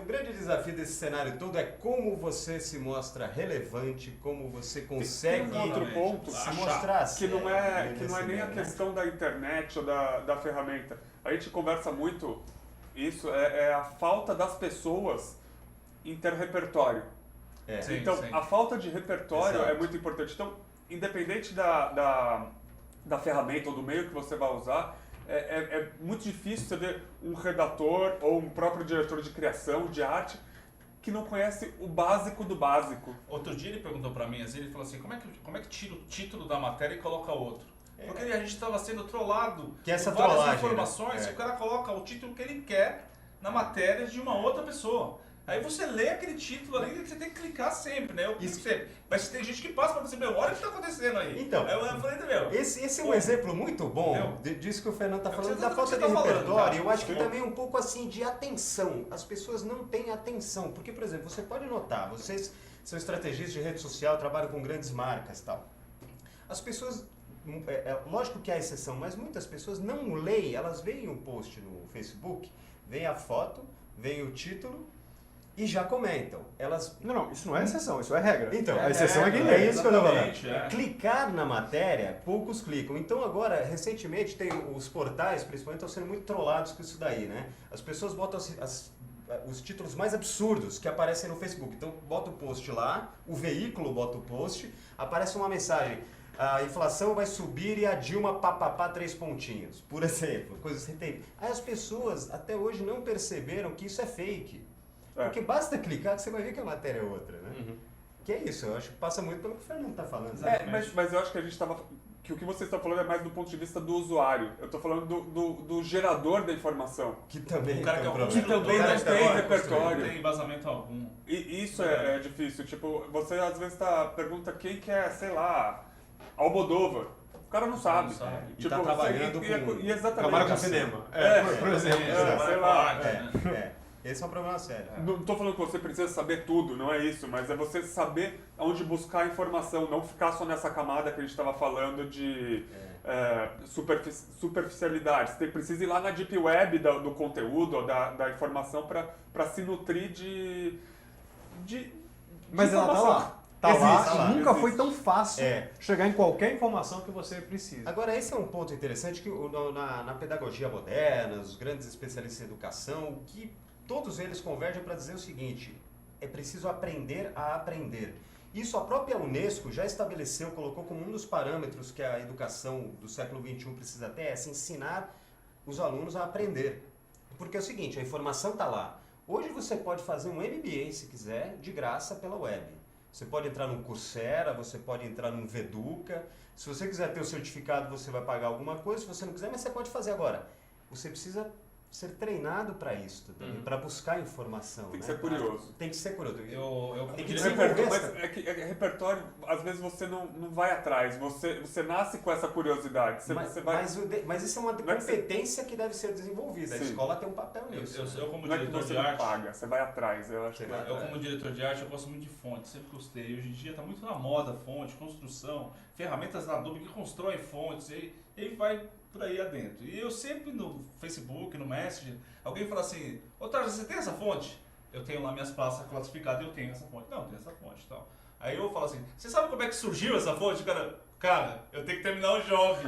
O grande desafio desse cenário todo é como você se mostra relevante, como você consegue Tem um outro ponto se mostrar que não é nesse nem a meio, né? questão da internet ou da ferramenta. A gente conversa muito isso, é a falta das pessoas em ter repertório. Sim, Então, sim. a falta de repertório Exato. é muito importante. Então, independente da ferramenta ou do meio que você vai usar, é muito difícil você ver um redator ou um próprio diretor de criação, de arte, que não conhece o básico do básico. Outro dia ele perguntou pra mim, assim, ele falou assim, como é que tira o título da matéria e coloca outro? Porque a gente estava sendo trollado Que essa por várias trollagem, informações, né? e o cara coloca o título que ele quer na matéria de uma outra pessoa. Aí você lê aquele título ali e você tem que clicar sempre, né? Mas tem gente que passa pra você, olha o que tá acontecendo aí. Então, aí eu falei, esse é um exemplo muito bom disso que o Fernando está falando, da falta de repertório. Eu acho que também um pouco assim de atenção. As pessoas não têm atenção. Porque, por exemplo, você pode notar, vocês são estrategistas de rede social, trabalham com grandes marcas e tal. As pessoas, lógico que há exceção, mas muitas pessoas não leem, elas veem um post no Facebook, veem a foto, veem o título e já comentam. Não, isso não é exceção, isso é regra. Então, a exceção é quem lê. é isso que eu tô falando. exatamente, Clicar na matéria, poucos clicam. Então agora, recentemente, tem os portais, principalmente, estão sendo muito trollados com isso daí, né? As pessoas botam os títulos mais absurdos que aparecem no Facebook. Então bota o post lá, o veículo bota o post, aparece uma mensagem: a inflação vai subir e a Dilma papapá 3 pontinhos, por exemplo, coisas que tem. Aí as pessoas até hoje não perceberam que isso é fake. Porque basta clicar que você vai ver que a matéria é outra, né? Que é isso, eu acho que passa muito pelo que o Fernando está falando. Mas eu acho que a gente estava... Que o que você está falando é mais do ponto de vista do usuário. Eu estou falando do gerador da informação. Que também O cara que é o Que também não tem repertório. Não tem embasamento algum. E isso é difícil. Tipo, você às vezes pergunta quem que é, sei lá, Almodóvar. O cara não sabe. E tá trabalhando e exatamente. Trabalha com cinema. Por exemplo. Sei lá. Esse é um problema sério. Não estou falando que você precisa saber tudo, não é isso, mas é você saber onde buscar a informação, não ficar só nessa camada que a gente estava falando de superficialidade. Você precisa ir lá na Deep Web do conteúdo, da informação, para se nutrir de Mas ela tá lá. Existe, E nunca existe. foi tão fácil chegar em qualquer informação que você precisa. Agora, esse é um ponto interessante que na pedagogia moderna, os grandes especialistas em educação, que todos eles convergem para dizer o seguinte: é preciso aprender a aprender. Isso a própria Unesco já estabeleceu, colocou como um dos parâmetros que a educação do século XXI precisa ter, é se ensinar os alunos a aprender. Porque é o seguinte, a informação está lá, Hoje você pode fazer um MBA, se quiser, de graça pela web. Você pode entrar no Coursera, você pode entrar no Veduca. Se você quiser ter o certificado, você vai pagar alguma coisa. Se você não quiser, mas você pode fazer agora. Você precisa ser treinado para isso também, para buscar informação. Tem que né? ser curioso. Tem que ser curioso. Eu Tem que diretor- desenvolver. Mas é repertório, às vezes você não vai atrás, você nasce com essa curiosidade. Você vai... Mas isso é uma Não é que você- competência que deve ser desenvolvida. A Sim. escola tem um papel nisso. eu como Não é que diretor você de não arte, paga, você vai atrás. Eu acho que Você vai- eu como diretor de arte, eu gosto muito de fonte, sempre gostei. Hoje em dia está muito na moda fonte, construção, ferramentas da Adobe que constroem fontes e vai por aí adentro. E eu sempre no Facebook, no Messenger, alguém fala assim, Otávio, você tem essa fonte? Eu tenho lá minhas pastas classificadas, eu tenho essa fonte. Não, eu tenho essa fonte e tal. Aí eu falo assim, você sabe como é que surgiu essa fonte? Cara, eu tenho que terminar o job.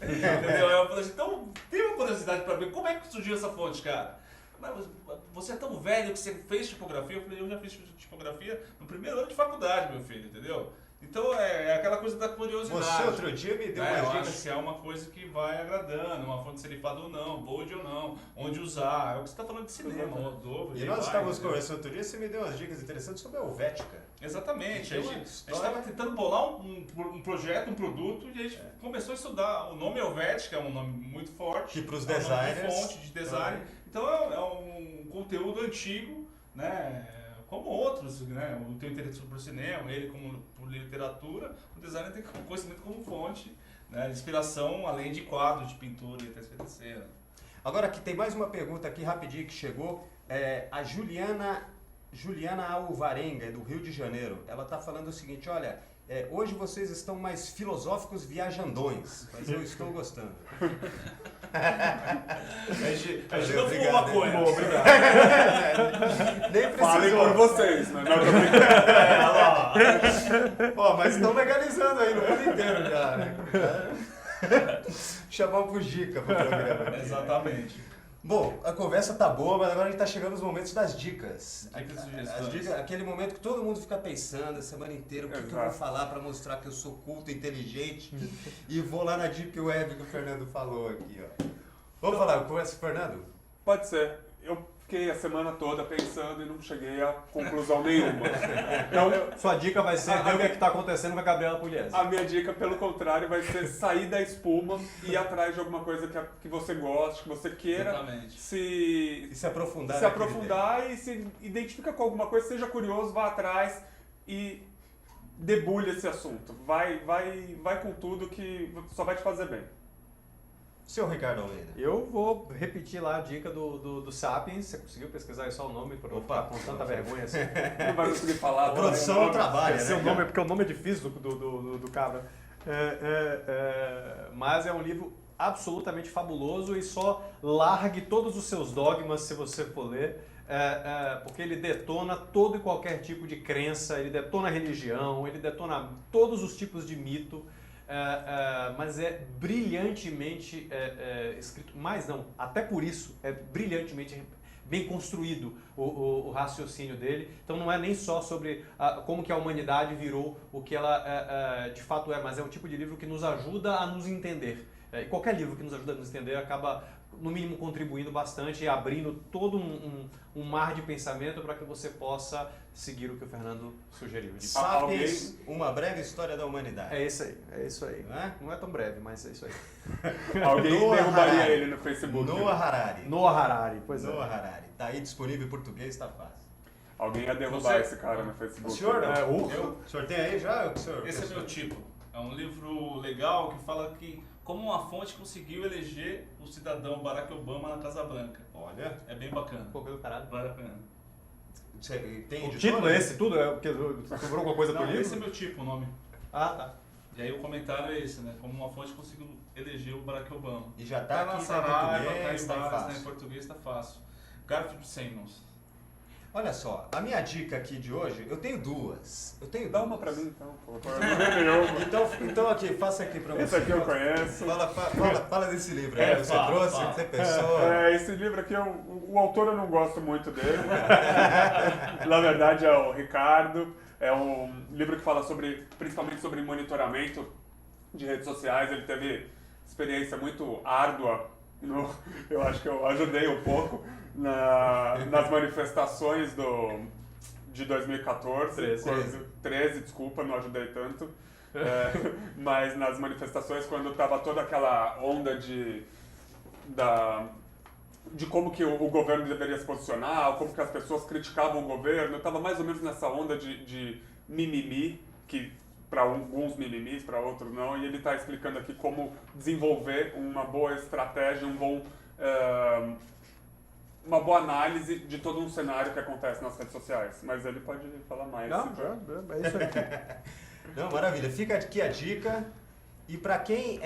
Entendeu? Aí eu falo assim, então tem uma curiosidade para ver como é que surgiu essa fonte, cara. Mas você é tão velho que você fez tipografia? Eu falei, eu já fiz tipografia no primeiro ano de faculdade, meu filho, entendeu? Então é aquela coisa da curiosidade. Você outro dia me deu umas Eu dicas. acho que é uma coisa que vai agradando, uma fonte serifada ou não, bold ou não, onde usar. É o que você está falando de cinema, Rodolfo. E nós estávamos conversando outro dia, você me deu umas dicas interessantes sobre a Helvética. Exatamente. Tem A uma gente história- estava tentando bolar um projeto, um produto, e a gente começou a estudar. O nome Helvética é um nome muito forte. Que pros é um nome designers de fonte, de design. Então é um conteúdo antigo, né? Como outros, né? Eu tenho interesse por cinema, ele como por literatura, o designer tem conhecimento como fonte, né? De inspiração, além de quadro, de pintura e TCC. Né? Agora aqui tem mais uma pergunta aqui rapidinho que chegou. A Juliana Alvarenga, do Rio de Janeiro. Ela está falando o seguinte, olha, hoje vocês estão mais filosóficos viajandões, mas eu estou gostando. A gente não fumou Obrigado, maconha. hein? Obrigado. Nem falem precisou. por vocês, né? Não, tô brincando. Ó, mas estão legalizando aí no mundo inteiro já, né? Chamar o Bujica pro programa. Exatamente. Bom, a conversa tá boa, mas agora a gente tá chegando nos momentos das dicas. Dicas e As sugestões. dicas, aquele momento que todo mundo fica pensando a semana inteira o que eu vou Exato. falar para mostrar que eu sou culto, inteligente e vou lá na Deep Web que o Fernando falou aqui, ó. Vamos falar, eu converso com o Fernando? Pode ser. Eu fiquei a semana toda pensando e não cheguei a conclusão nenhuma. Então, Sua dica vai ser ver o que está acontecendo com a Gabriela Pugliese. a minha dica, pelo contrário, vai ser sair da espuma e ir atrás de alguma coisa que você goste, que você queira. Exatamente. E se aprofundar. Se naquele aprofundar e se identifica com alguma coisa, seja curioso, vá atrás e debulhe esse assunto. Vai com tudo que só vai te fazer bem. Seu Ricardo Almeida. Eu vou repetir lá a dica do Sapiens. Você conseguiu pesquisar aí só o nome para não Opa. ficar com tanta vergonha assim? Não vai conseguir falar. A produção não trabalha, Seu né? nome é porque o nome é difícil do cabra. Mas é um livro absolutamente fabuloso e só largue todos os seus dogmas se você for ler. Porque ele detona todo e qualquer tipo de crença, ele detona a religião, ele detona todos os tipos de mito. Mas é brilhantemente escrito, mas não, até por isso é brilhantemente bem construído o raciocínio dele. Então não é nem só sobre como que a humanidade virou o que ela de fato é, mas é um tipo de livro que nos ajuda a nos entender. E qualquer livro que nos ajuda a nos entender acaba, no mínimo, contribuindo bastante e abrindo todo um mar de pensamento para que você possa seguir o que o Fernando sugeriu. Sapiens, uma breve história da humanidade. É isso aí. Não é? Não é tão breve, mas é isso aí. Alguém Noah derrubaria Harari. ele no Facebook. Noah Harari. Noah Harari, pois é. Noah Harari. Tá aí disponível em português, tá fácil. Alguém ia derrubar Você- esse cara no Facebook. O senhor não? Eu- O senhor tem aí já? O senhor, Esse é meu tipo. É um livro legal que fala que como uma fonte conseguiu eleger o cidadão Barack Obama na Casa Branca. Olha, É bem bacana. Pô, do caralho. Vale a pena. você tem O editor, título né? é esse, tudo? É porque sobrou alguma coisa pro Não, livro? esse é meu tipo, o nome. Ah, tá. E aí o comentário é esse, né? Como uma fonte conseguiu eleger o Barack Obama. E já Tá tá na aqui Saraiva, em tá em português, tá várias, né? Em fácil. português tá fácil. Garfield Simons. Olha só, a minha dica aqui de hoje, eu tenho duas. Dá uma pra mim, então, por favor. Não é nenhuma. Então aqui, faça aqui pra você. Esse aqui eu conheço. Fala desse livro aí, você trouxe, fala. você pensou. Esse livro aqui, o autor eu não gosto muito dele. Na verdade é o Ricardo. É um livro que fala principalmente sobre monitoramento de redes sociais. Ele teve experiência muito árdua Eu acho que eu ajudei um pouco nas manifestações de 2014. 13, desculpa, não ajudei tanto. Mas nas manifestações, quando estava toda aquela onda de como que o governo deveria se posicionar, como que as pessoas criticavam o governo, eu estava mais ou menos nessa onda de mimimi, que para alguns mimimis, para outros não, e ele está explicando aqui como desenvolver uma boa estratégia, uma boa análise de todo um cenário que acontece nas redes sociais. Mas ele pode falar mais. Não, é isso aqui. Não, maravilha. Fica aqui a dica. E para quem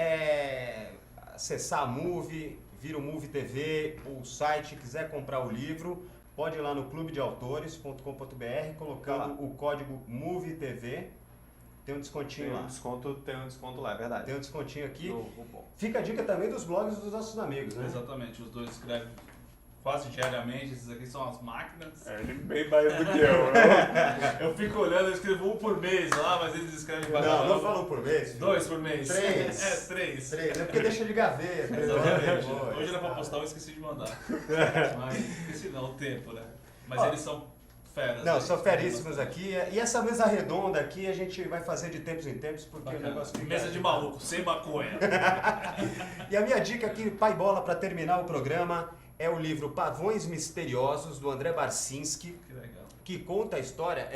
acessar a Move, vir o Move TV, o site, quiser comprar o livro, pode ir lá no clubedeautores.com.br, colocando o código MoveTV. Tem um descontinho lá. Tem um desconto lá, é verdade. Tem um descontinho aqui. Fica a dica também dos blogs dos nossos amigos, né? Exatamente, os dois escrevem quase diariamente, esses aqui são as máquinas. Ele bem mais do que eu, né? Eu fico olhando, eu escrevo um por mês lá, mas eles escrevem bastante. Não falam por mês. Filho. 2 por mês. 3. 3. É porque deixa de gaveta. Exatamente. Hoje era pra postar, eu esqueci de mandar. Mas esqueci não, o tempo, né? Mas eles são feras. Não, são feríssimos aqui. E essa mesa redonda aqui a gente vai fazer de tempos em tempos, porque Bacana. o negócio fica... Mesa de maluco, sem maconha. E a minha dica aqui, pai bola, para terminar o programa, é o livro Pavões Misteriosos, do André Barcinski, Que legal. que conta a história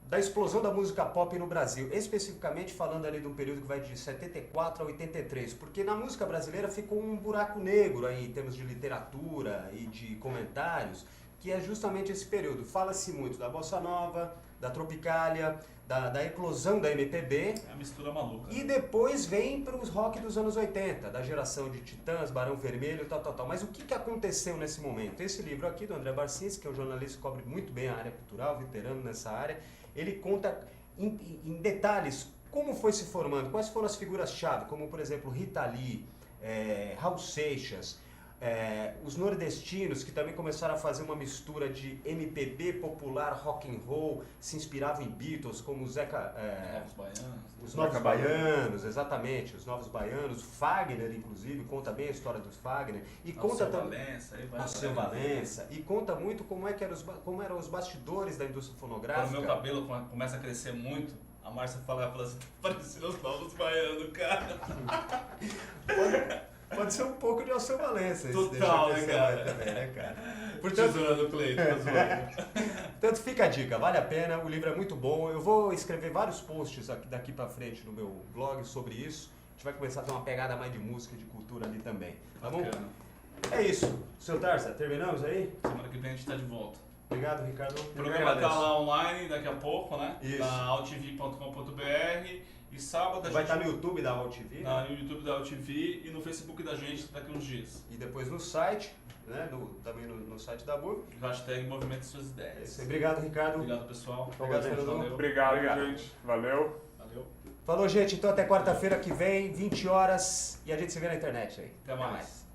da explosão da música pop no Brasil, especificamente falando ali de um período que vai de 74 a 83, porque na música brasileira ficou um buraco negro aí em termos de literatura e de comentários, que é justamente esse período. Fala-se muito da bossa nova, da tropicália, da eclosão da MPB. É a mistura maluca. E depois vem para os rock dos anos 80, da geração de Titãs, Barão Vermelho, tal. Mas o que aconteceu nesse momento? Esse livro aqui, do André Barcinski, que é um jornalista que cobre muito bem a área cultural, veterano nessa área, ele conta em detalhes como foi se formando, quais foram as figuras-chave, como, por exemplo, Rita Lee, Raul Seixas, os nordestinos, que também começaram a fazer uma mistura de MPB popular, rock and roll, se inspiravam em Beatles, como Novos Baianos. os Novos Baianos, exatamente, os Novos Baianos. Fagner, inclusive, conta bem a história dos Fagner. E conta também Alceu Valença. E conta muito como eram os bastidores da indústria fonográfica. Quando o meu cabelo começa a crescer muito, a Márcia fala assim, tá parecendo os Novos Baianos, cara. Pode ser um pouco de Alceu Valença. Total, né, cara? Também, né, cara? Portanto, zoando, Cleiton, tô zoando. Portanto, fica a dica, vale a pena, o livro é muito bom. Eu vou escrever vários posts daqui pra frente no meu blog sobre isso. A gente vai começar a ter uma pegada mais de música e de cultura ali também, tá bom? Bacana. É isso. Seu Tarsa, terminamos aí? Semana que vem a gente tá de volta. Obrigado, Ricardo. O programa tá lá online daqui a pouco, né? Isso. Na altv.com.br. E sábado a Vai gente... estar no YouTube da AltV, né? No YouTube da AltV e no Facebook da gente daqui uns dias. E depois no site, né? Também no site da Move. Hashtag Movimento Suas Ideias. Obrigado, Ricardo. Obrigado, pessoal. Obrigado, Fernando. Valeu. Obrigado, gente. Valeu. Valeu. Falou, gente. Então até quarta-feira que vem, 20 horas. E a gente se vê na internet aí. Até mais.